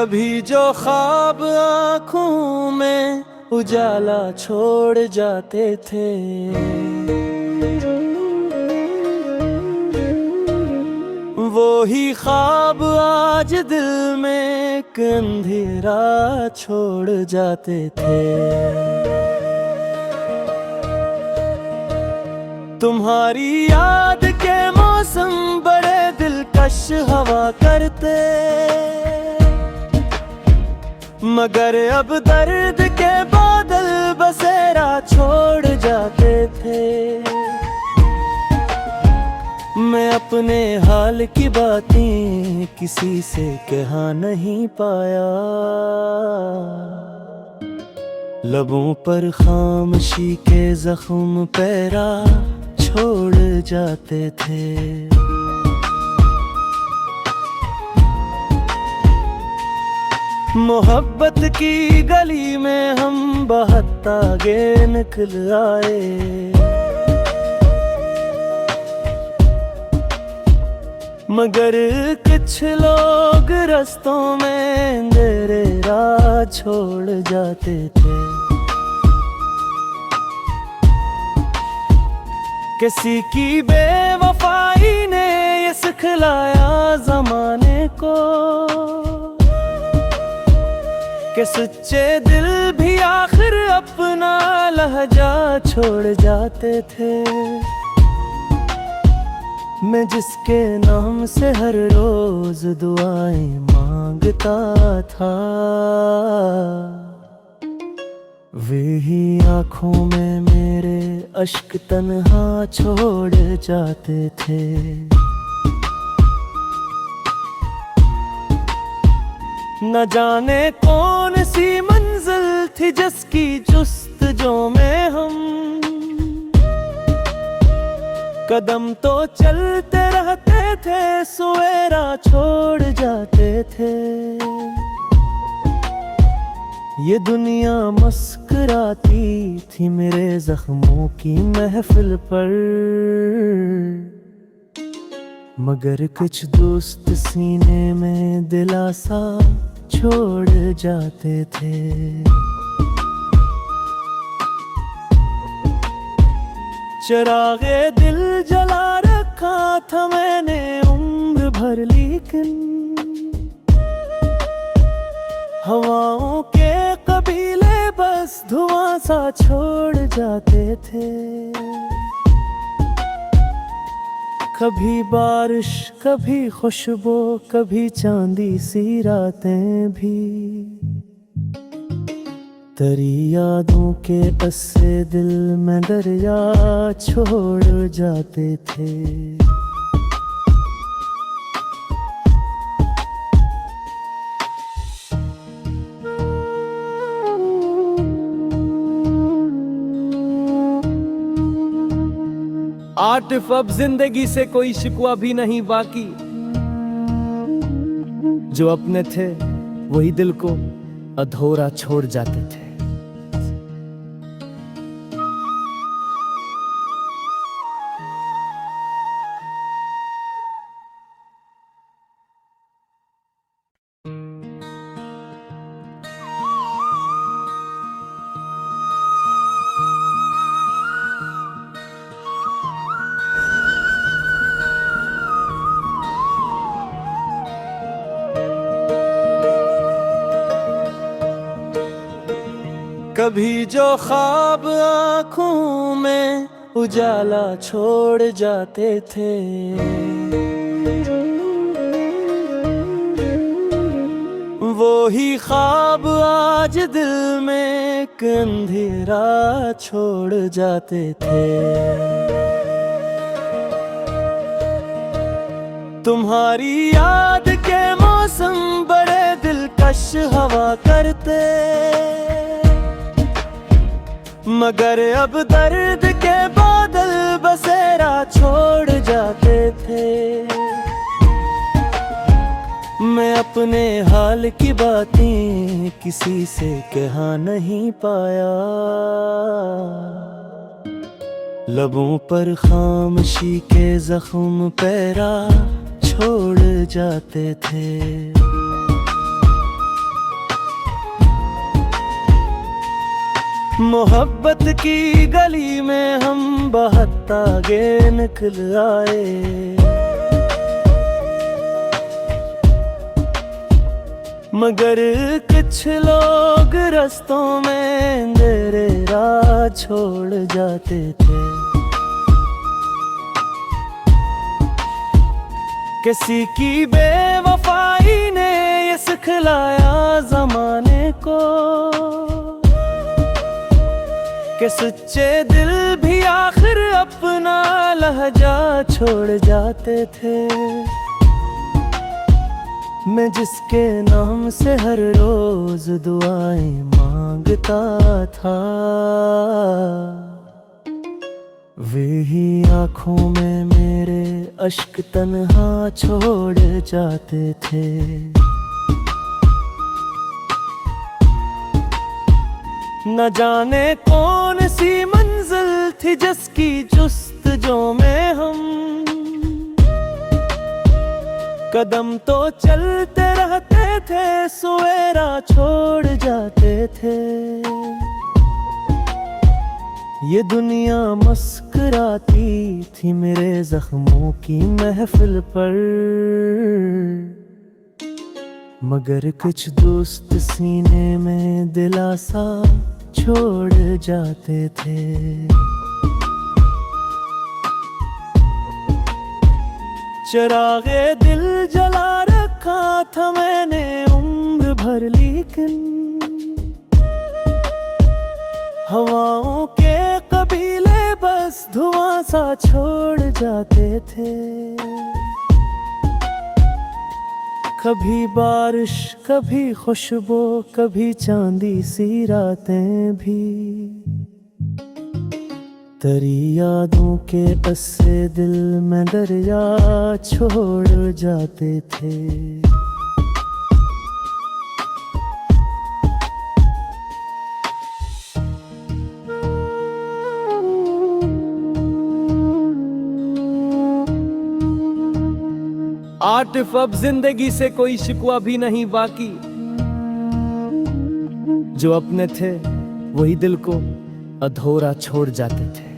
कभी जो ख्वाब आँखों में उजाला छोड़ जाते थे, वो ही ख्वाब आज दिल में एक अंधेरा छोड़ जाते थे। तुम्हारी याद के मौसम बड़े दिलकश हवा करते, मगर अब दर्द के बादल बसेरा छोड़ जाते थे। मैं अपने हाल की बातें किसी से कहा नहीं पाया, लबों पर खामोशी के जख्म पैरा छोड़ जाते थे। मोहब्बत की गली में हम बहुत आगे निकल आए, मगर कुछ लोग रास्तों में अंधेरे राह छोड़ जाते थे। किसी की बेवफाई ने ये सिखलाया जमाने को कि सच्चे दिल भी आखिर अपना लहजा छोड़ जाते थे। मैं जिसके नाम से हर रोज दुआएं मांगता था, वे ही आँखों में मेरे अश्क तन्हा छोड़ जाते थे। न जाने कौन सी मंजिल थी जिसकी जुस्तजू में हम कदम तो चलते रहते थे, सवेरा छोड़ जाते थे। ये दुनिया मुस्कुराती थी मेरे जख्मों की महफिल पर, मगर कुछ दोस्त सीने में दिलासा छोड़ जाते थे। चिरागे दिल जला रखा था मैंने उम्र भर, लेकिन हवाओं के कबीले बस धुआं सा छोड़ जाते थे। कभी बारिश, कभी खुशबू, कभी चांदी सी रातें भी, तेरी यादों के अस्से दिल में दरिया छोड़ जाते थे। आतिफ अब जिंदगी से कोई शिकवा भी नहीं बाकी, जो अपने थे वही दिल को अधूरा छोड़ जाते थे। कभी जो ख्वाब आँखों में उजाला छोड़ जाते थे, वो ही ख्वाब आज दिल में एक अंधेरा छोड़ जाते थे। तुम्हारी याद के मौसम बड़े दिलकश हवा करते, मगर अब दर्द के बादल बसेरा छोड़ जाते थे। मैं अपने हाल की बातें किसी से कहा नहीं पाया, लबों पर खामोशी के जख्म पैरा छोड़ जाते थे। मोहब्बत की गली में हम बहुत आगे निकल आए, मगर कुछ लोग रास्तों में अंधेरे राह छोड़ जाते थे। किसी की बेवफाई ने ये सिखलाया जमाने को कि सच्चे दिल भी आखिर अपना लहजा छोड़ जाते थे। मैं जिसके नाम से हर रोज दुआएं मांगता था, वे ही आँखों में मेरे अश्क तन्हा छोड़ जाते थे। न जाने कौन सी मंजिल थी जिसकी जुस्तजू में हम कदम तो चलते रहते थे, सवेरा छोड़ जाते थे। ये दुनिया मुस्कुराती थी मेरे जख्मों की महफिल पर, मगर कुछ दोस्त सीने में दिलासा छोड़ जाते थे। चिरागे दिल जला रखा था मैंने उम्र भर, लेकिन हवाओं के कबीले बस धुआं सा छोड़ जाते थे। कभी बारिश कभी खुशबू कभी चांदी सी रातें भी, तेरी यादों के अस्से दिल में दरिया छोड़ जाते थे। आतिफ अब जिंदगी से कोई शिकवा भी नहीं बाकी, जो अपने थे वही दिल को अधूरा छोड़ जाते थे।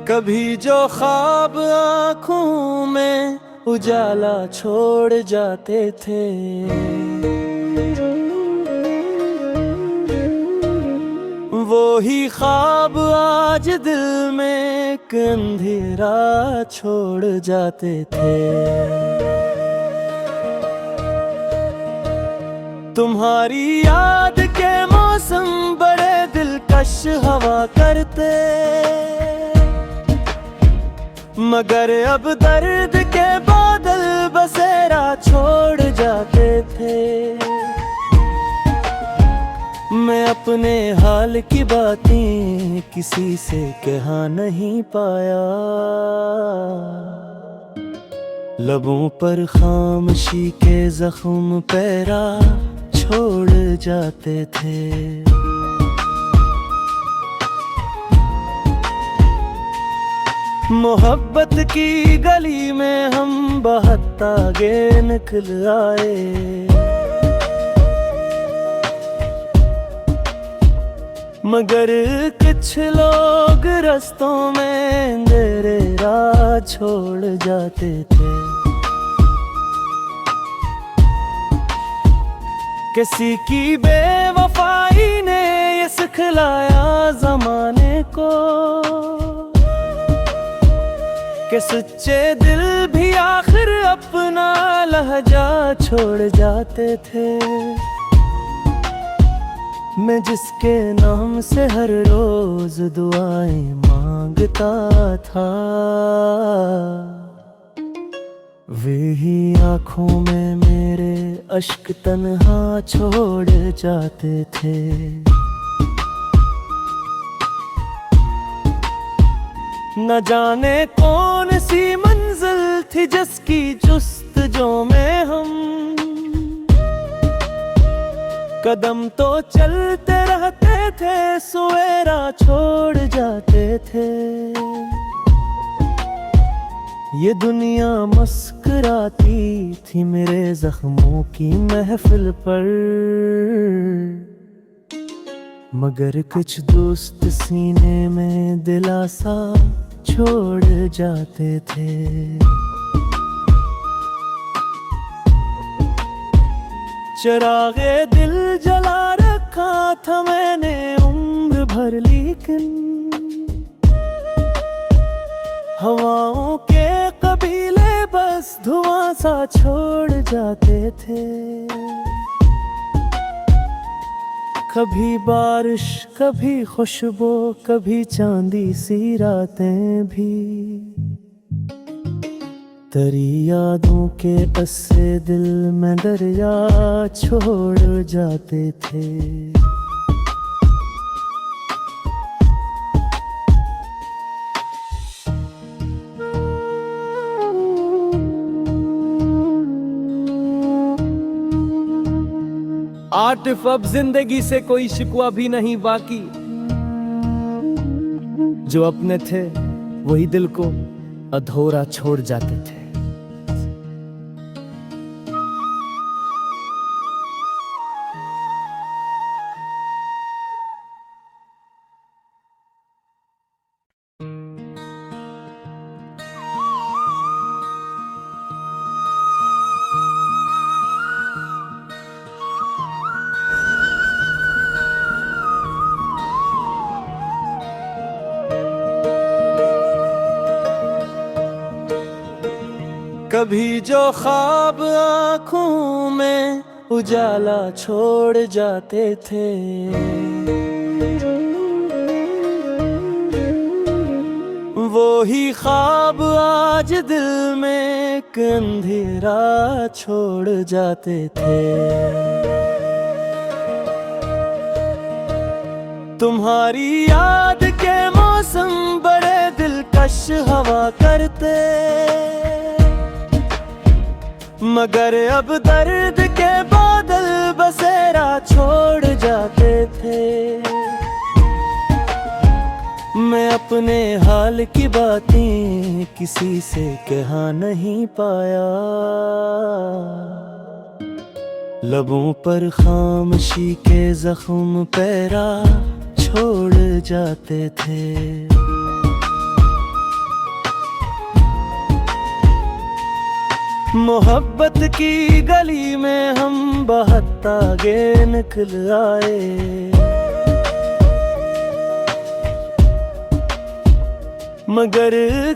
कभी जो ख्वाब आँखों में उजाला छोड़ जाते थे, वो ही ख्वाब आज दिल में एक अंधेरा छोड़ जाते थे। तुम्हारी याद के मौसम बड़े दिलकश हवा करते, मगर अब दर्द के बादल बसेरा छोड़ जाते थे। मैं अपने हाल की बातें किसी से कह नहीं पाया, लबों पर खामोशी के जख्म पैरा छोड़ जाते थे। मोहब्बत की गली में हम बहुत आगे निकल आए, मगर कुछ लोग रास्तों में अंधेरे राह छोड़ जाते थे। किसी की बेवफाई ने ये सिखलाया जमाने को कि सच्चे दिल भी आखिर अपना लहजा छोड़ जाते थे। मैं जिसके नाम से हर रोज दुआएं मांगता था, वे ही आँखों में मेरे अश्क तन्हा छोड़ जाते थे। न जाने कौन सी मंजिल थी जिसकी जुस्तजू में हम कदम तो चलते रहते थे, सवेरा छोड़ जाते थे। ये दुनिया मुस्कुराती थी मेरे जख्मों की महफिल पर, मगर कुछ दोस्त सीने में दिलासा छोड़ जाते थे। चिरागे दिल जला रखा था मैंने उम्र भर, लेकिन हवाओं के कबीले बस धुआं सा छोड़ जाते थे। कभी बारिश, कभी खुशबू, कभी चांदी सी रातें भी, तेरी यादों के अस्से दिल में दरिया छोड़ जाते थे। आतिफ अब जिंदगी से कोई शिकवा भी नहीं बाकी, जो अपने थे वही दिल को अधूरा छोड़ जाते थे। कभी जो ख्वाब आँखों में उजाला छोड़ जाते थे, वो ही ख्वाब आज दिल में एक अंधेरा छोड़ जाते थे। तुम्हारी याद के मौसम बड़े दिलकश हवा करते, मगर अब दर्द के बादल बसेरा छोड़ जाते थे। मैं अपने हाल की बातें किसी से कहा नहीं पाया, लबों पर खामोशी के जख्म पैरा छोड़ जाते थे। मोहब्बत की गली में हम बहुत आगे निकल आए, मगर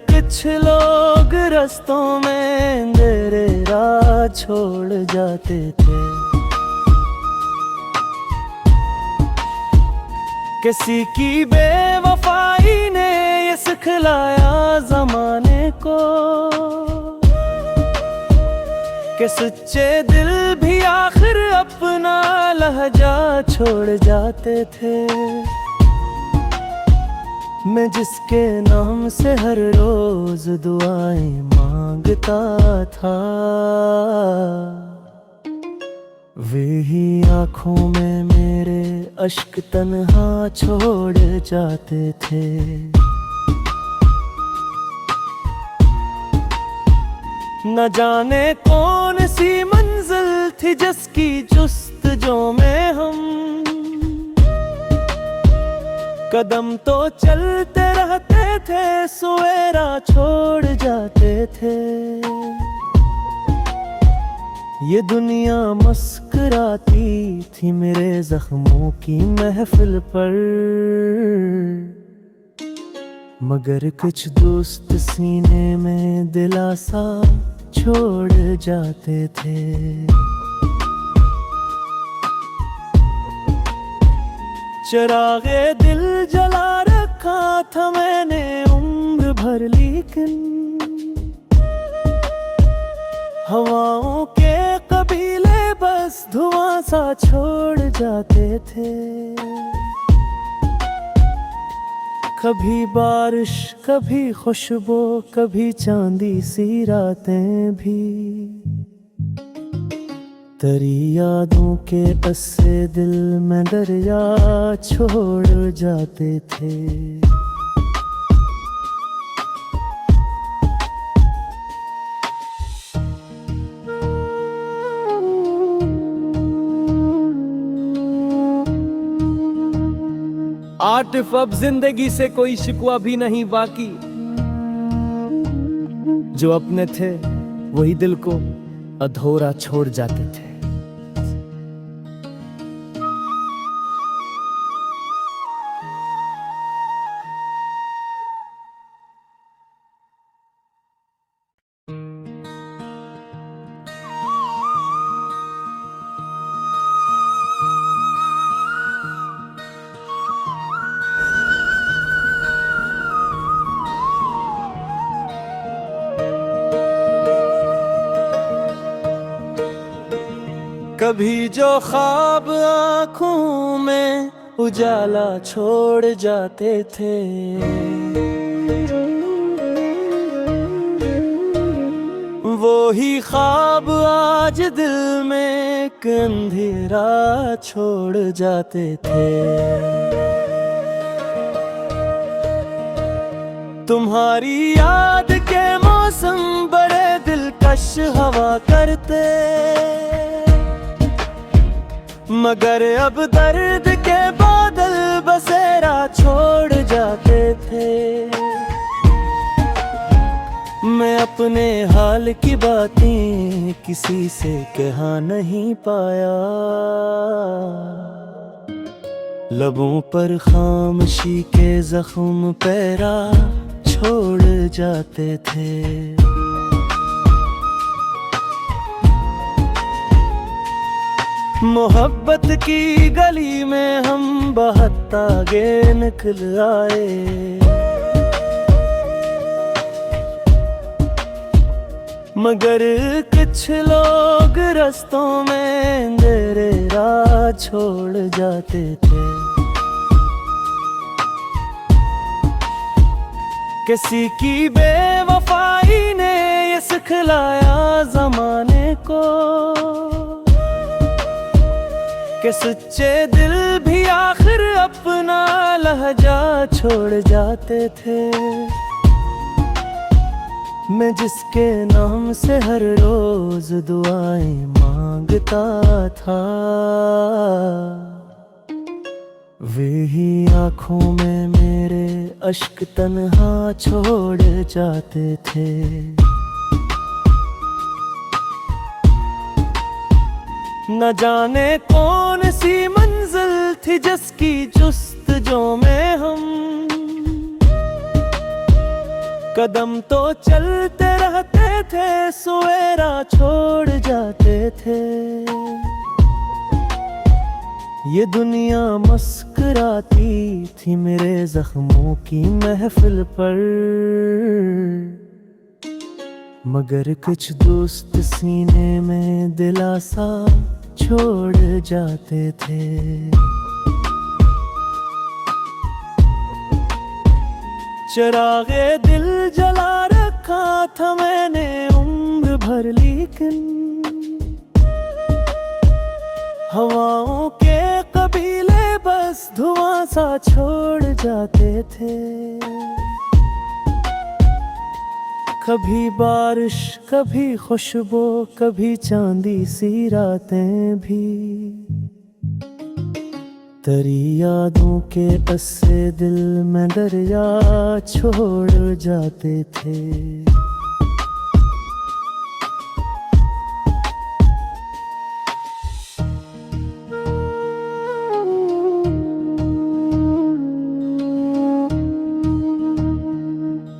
कुछ लोग रास्तों में अंधेरे राह छोड़ जाते थे। किसी की बेवफाई ने ये सिखलाया जमाने को, कि सच्चे दिल भी आखिर अपना लहजा छोड़ जाते थे। मैं जिसके नाम से हर रोज दुआएं मांगता था, वे ही आँखों में मेरे अश्क तन्हा छोड़ जाते थे। न जाने कौन सी मंजिल थी जिसकी जुस्तजू में हम कदम तो चलते रहते थे, सवेरा छोड़ जाते थे। ये दुनिया मुस्कुराती थी मेरे जख्मों की महफिल पर, मगर कुछ दोस्त सीने में दिलासा छोड़ जाते थे। चिरागे दिल जला रखा था मैंने उम्र भर, लेकिन हवाओं के कबीले बस धुआं सा छोड़ जाते थे। कभी बारिश कभी खुशबू कभी चांदी सी रातें भी तेरी यादों के अस्से दिल में दरिया छोड़ जाते थे। आतिफ अब जिंदगी से कोई शिकवा भी नहीं बाकी, जो अपने थे वही दिल को अधूरा छोड़ जाते थे। कभी जो ख्वाब आँखों में उजाला छोड़ जाते थे, वो ही ख्वाब आज दिल में एक अंधेरा छोड़ जाते थे। तुम्हारी याद के मौसम बड़े दिलकश हवा करते, मगर अब दर्द के बादल बसेरा छोड़ जाते थे। मैं अपने हाल की बातें किसी से कह नहीं पाया, लबों पर खामोशी के जख्म पैरा छोड़ जाते थे। मोहब्बत की गली में हम बहुत आगे निकल आए, मगर कुछ लोग रास्तों में अंधेरे राह छोड़ जाते थे। किसी की बेवफाई ने ये सिखलाया जमाने को कि सच्चे दिल भी आखिर अपना लहजा छोड़ जाते थे। मैं जिसके नाम से हर रोज दुआएं मांगता था, वे ही आँखों में मेरे अश्क तन्हा छोड़ जाते थे। न जाने कौन सी मंजिल थी जिसकी जुस्तजू में हम कदम तो चलते रहते थे, सवेरा छोड़ जाते थे। ये दुनिया मुस्कुराती थी मेरे जख्मों की महफिल पर, मगर कुछ दोस्त सीने में दिलासा छोड़ जाते थे। चिरागे दिल जला रखा था मैंने उम्र भर, लेकिन हवाओं के कबीले बस धुआं सा छोड़ जाते थे। कभी बारिश कभी खुशबू कभी चांदी सी रातें भी तेरी यादों के अस्से दिल में दरिया छोड़ जाते थे।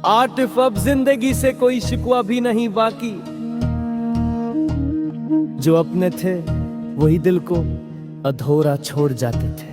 आतिफ अब जिंदगी से कोई शिकवा भी नहीं बाकी, जो अपने थे वही दिल को अधूरा छोड़ जाते थे।